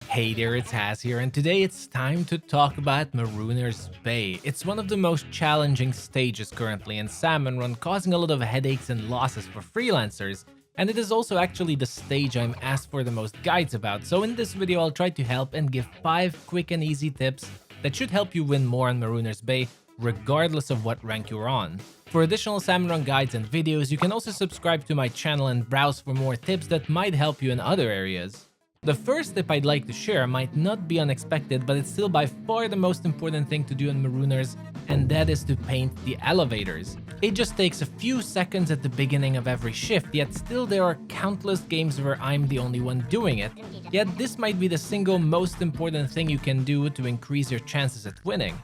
Hey there, it's Haz here, and today it's time to talk about Marooner's Bay. It's one of the most challenging stages currently in Salmon Run, causing a lot of headaches and losses for freelancers, and it is also actually the stage I'm asked for the most guides about, so in this video I'll try to help and give 5 quick and easy tips that should help you win more on Marooner's Bay, regardless of what rank you're on. For additional Salmon Run guides and videos, you can also subscribe to my channel and browse for more tips that might help you in other areas. The first tip I'd like to share might not be unexpected, but it's still by far the most important thing to do in Marooners, and that is to paint the elevators. It just takes a few seconds at the beginning of every shift, yet still there are countless games where I'm the only one doing it. Yet this might be the single most important thing you can do to increase your chances at winning.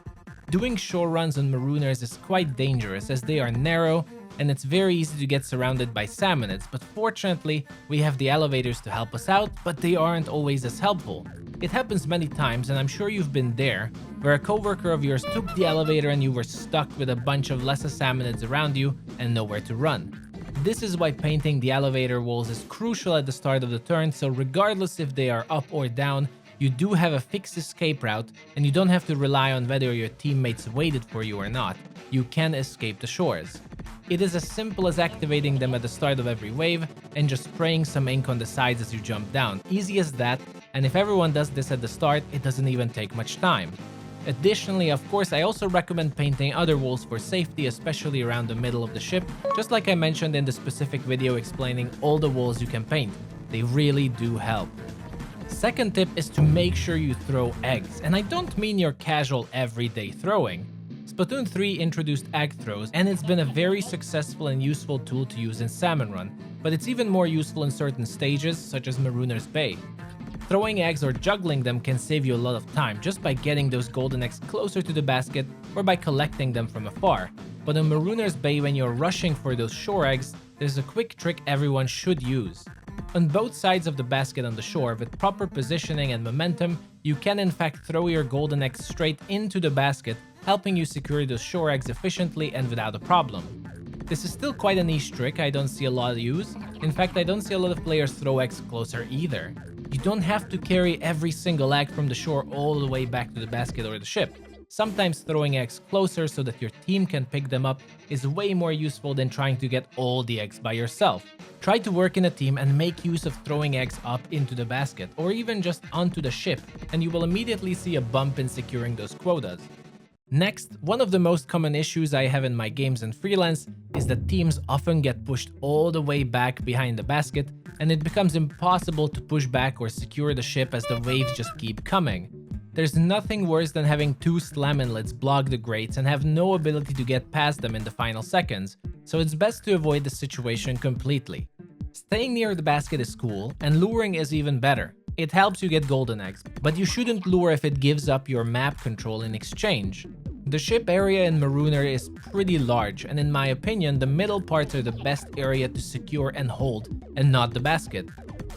Doing shore runs on Marooners is quite dangerous as they are narrow, and it's very easy to get surrounded by Salmonids, but fortunately, we have the elevators to help us out, but they aren't always as helpful. It happens many times, and I'm sure you've been there, where a coworker of yours took the elevator and you were stuck with a bunch of lesser Salmonids around you and nowhere to run. This is why painting the elevator walls is crucial at the start of the turn, so regardless if they are up or down, you do have a fixed escape route, and you don't have to rely on whether your teammates waited for you or not. You can escape the shores. It is as simple as activating them at the start of every wave and just spraying some ink on the sides as you jump down. Easy as that, and if everyone does this at the start, it doesn't even take much time. Additionally, of course, I also recommend painting other walls for safety, especially around the middle of the ship, just like I mentioned in the specific video explaining all the walls you can paint. They really do help. Second tip is to make sure you throw eggs, and I don't mean your casual everyday throwing. Splatoon 3 introduced egg throws, and it's been a very successful and useful tool to use in Salmon Run, but it's even more useful in certain stages, such as Marooner's Bay. Throwing eggs or juggling them can save you a lot of time just by getting those golden eggs closer to the basket or by collecting them from afar. But in Marooner's Bay, when you're rushing for those shore eggs, there's a quick trick everyone should use. On both sides of the basket on the shore, with proper positioning and momentum, you can in fact throw your golden eggs straight into the basket, helping you secure those shore eggs efficiently and without a problem. This is still quite a niche trick I don't see a lot used. In fact, I don't see a lot of players throw eggs closer either. You don't have to carry every single egg from the shore all the way back to the basket or the ship. Sometimes throwing eggs closer so that your team can pick them up is way more useful than trying to get all the eggs by yourself. Try to work in a team and make use of throwing eggs up into the basket or even just onto the ship, and you will immediately see a bump in securing those quotas. Next, one of the most common issues I have in my games and freelance is that teams often get pushed all the way back behind the basket, and it becomes impossible to push back or secure the ship as the waves just keep coming. There's nothing worse than having 2 Slammin'Lids block the grates and have no ability to get past them in the final seconds, so it's best to avoid the situation completely. Staying near the basket is cool, and luring is even better. It helps you get golden eggs, but you shouldn't lure if it gives up your map control in exchange. The ship area in Marooner is pretty large, and in my opinion, the middle parts are the best area to secure and hold, and not the basket.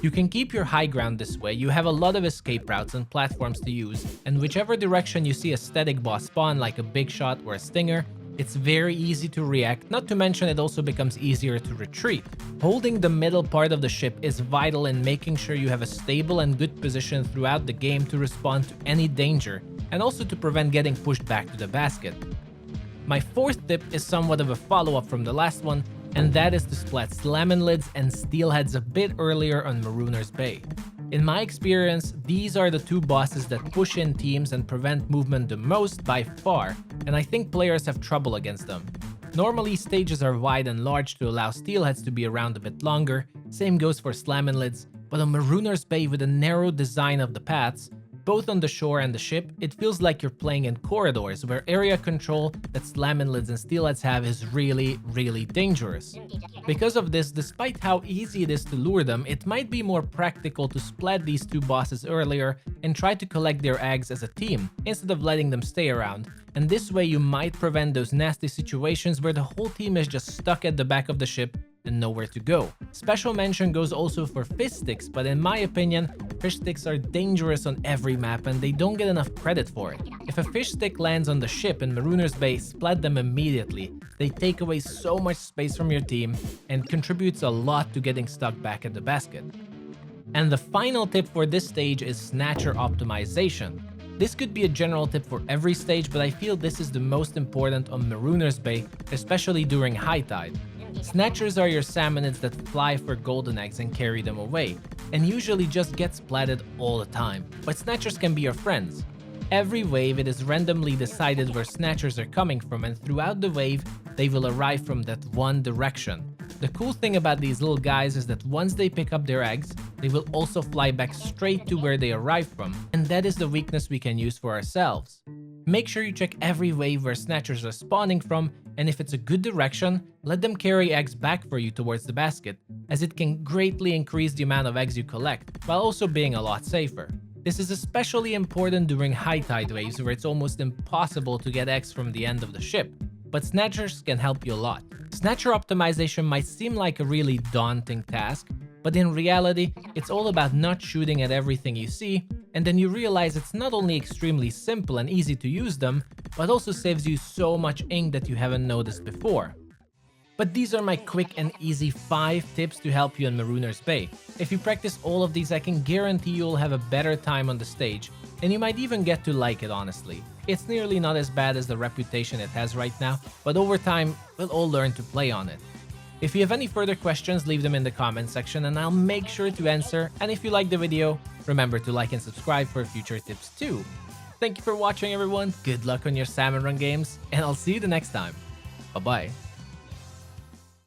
You can keep your high ground this way, you have a lot of escape routes and platforms to use, and whichever direction you see a static boss spawn like a big shot or a stinger, it's very easy to react, not to mention it also becomes easier to retreat. Holding the middle part of the ship is vital in making sure you have a stable and good position throughout the game to respond to any danger, and also to prevent getting pushed back to the basket. My fourth tip is somewhat of a follow-up from the last one, and that is to splat Slammin'Lids and Steelheads a bit earlier on Marooner's Bay. In my experience, these are the 2 bosses that push in teams and prevent movement the most by far, and I think players have trouble against them. Normally, stages are wide and large to allow Steelheads to be around a bit longer, same goes for Slammin'Lids, but on Marooner's Bay with a narrow design of the paths, both on the shore and the ship, it feels like you're playing in corridors where area control that Slammin'Lids and Steelheads have is really dangerous. Because of this, despite how easy it is to lure them, it might be more practical to splat these 2 bosses earlier and try to collect their eggs as a team, instead of letting them stay around, and this way you might prevent those nasty situations where the whole team is just stuck at the back of the ship and nowhere to go. Special mention goes also for fish sticks, but in my opinion, fish sticks are dangerous on every map and they don't get enough credit for it. If a fish stick lands on the ship in Marooner's Bay, splat them immediately. They take away so much space from your team and contributes a lot to getting stuck back at the basket. And the final tip for this stage is Snatcher optimization. This could be a general tip for every stage, but I feel this is the most important on Marooner's Bay, especially during high tide. Snatchers are your Salmonids that fly for golden eggs and carry them away, and usually just get splatted all the time. But Snatchers can be your friends. Every wave, it is randomly decided where Snatchers are coming from, and throughout the wave, they will arrive from that one direction. The cool thing about these little guys is that once they pick up their eggs, they will also fly back straight to where they arrived from, and that is the weakness we can use for ourselves. Make sure you check every wave where Snatchers are spawning from, and if it's a good direction, let them carry eggs back for you towards the basket, as it can greatly increase the amount of eggs you collect, while also being a lot safer. This is especially important during high tide waves where it's almost impossible to get eggs from the end of the ship, but Snatchers can help you a lot. Snatcher optimization might seem like a really daunting task, but in reality, it's all about not shooting at everything you see, and then you realize it's not only extremely simple and easy to use them, but also saves you so much ink that you haven't noticed before. But these are my quick and easy 5 tips to help you in Marooner's Bay. If you practice all of these, I can guarantee you'll have a better time on the stage, and you might even get to like it honestly. It's nearly not as bad as the reputation it has right now, but over time, we'll all learn to play on it. If you have any further questions, leave them in the comment section and I'll make sure to answer, and if you liked the video, remember to like and subscribe for future tips too. Thank you for watching everyone, good luck on your Salmon Run games, and I'll see you the next time. Bye bye.